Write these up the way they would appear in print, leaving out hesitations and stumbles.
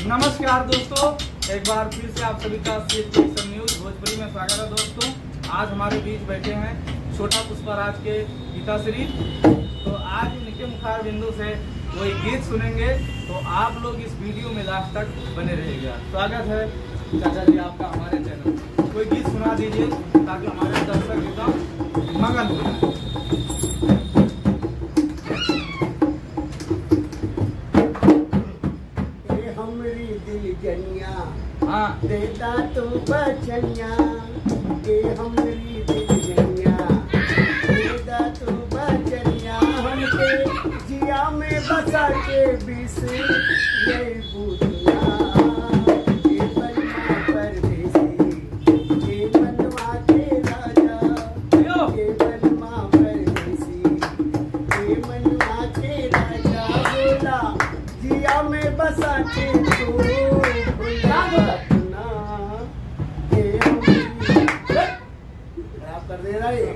नमस्कार दोस्तों, एक बार फिर से आप सभी का न्यूज भोजपुरी में स्वागत है। दोस्तों, आज हमारे बीच बैठे हैं छोटा पुष्पराज के पिताश्री। तो आज इनके मुखार बिंदु से कोई गीत सुनेंगे, तो आप लोग इस वीडियो में लास्ट तक बने रहिएगा। स्वागत है चाचा जी आपका हमारे चैनल। कोई गीत सुना दीजिए ताकि हमारे दर्शक एकदम मगन हो जाए। हाँ देता तू बचनिया के हमरी दिलजनिया, देता तू बचनिया हमके जिया में बसा के बीस ये बूटिया के बनवा परदेसी के बनवा के राजा के बनवा परदेसी के बनवा के राजा बोला जिया में बसा के तू कर दे रहा है।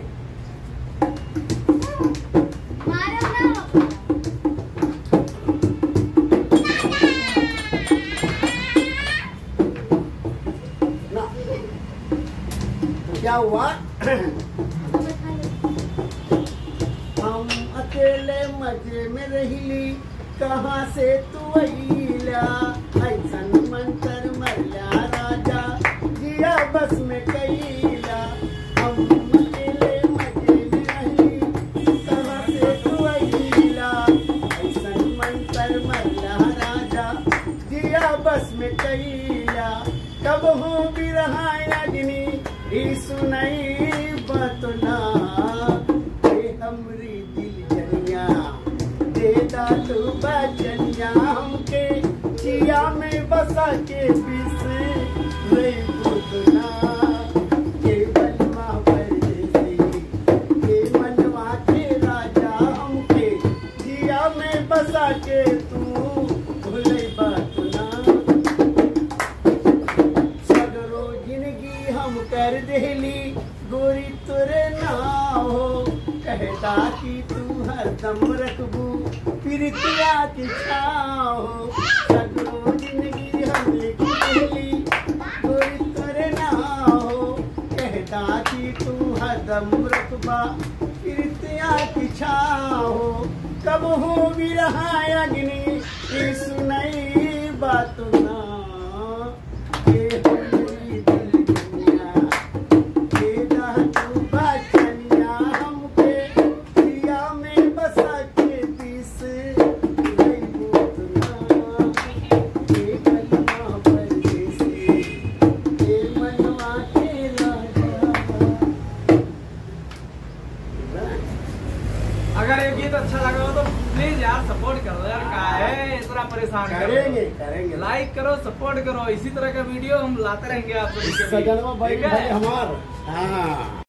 ना क्या हुआ? हम अकेले मजे में रही, कहाँ से तू अइला, ऐसन मंतर मरला राजा जिया बस में कैला। हम अकेले मजे में रही, कहाँ से तू अइला, ऐसन मंतर मरला राजा जिया बस में कैला। कब हो बिरहा अग्नि ई सुनई बतना हमरी दिलजनिया, देता तू बचनिया हमके जिया में बसा के बीस रे बुदना के बनवा परदेसी के मनवा के राजा हमके जिया में बसा के तू भूले बतना। सगरो जिंदगी हम कर देली गोरी तुरे ना हो, कहता कि तू हरदम रखबू प्रीतिया की छाओ। सगरो जिंदगी हम लिख देली गोरी तुरे ना हो, कहता कि तू हरदम रखबा प्रीतिया की छाओ। कब हो बिरहा अग्नि ई सुनई बात ना के हमरी दिलजनिया, देता तू बचनिया हमके जिया में बसा के बीस रे बुदना के बनवा परदेसी के मनवा के राजा। अगर ये गीत अच्छा लगा हो तो प्लीज यार सपोर्ट करो यार, का है इतना परेशान करेंगे लाइक करो, सपोर्ट करो। इसी तरह का वीडियो हम लाते रहेंगे आप लोग। सजनवा भाई हमार। हाँ।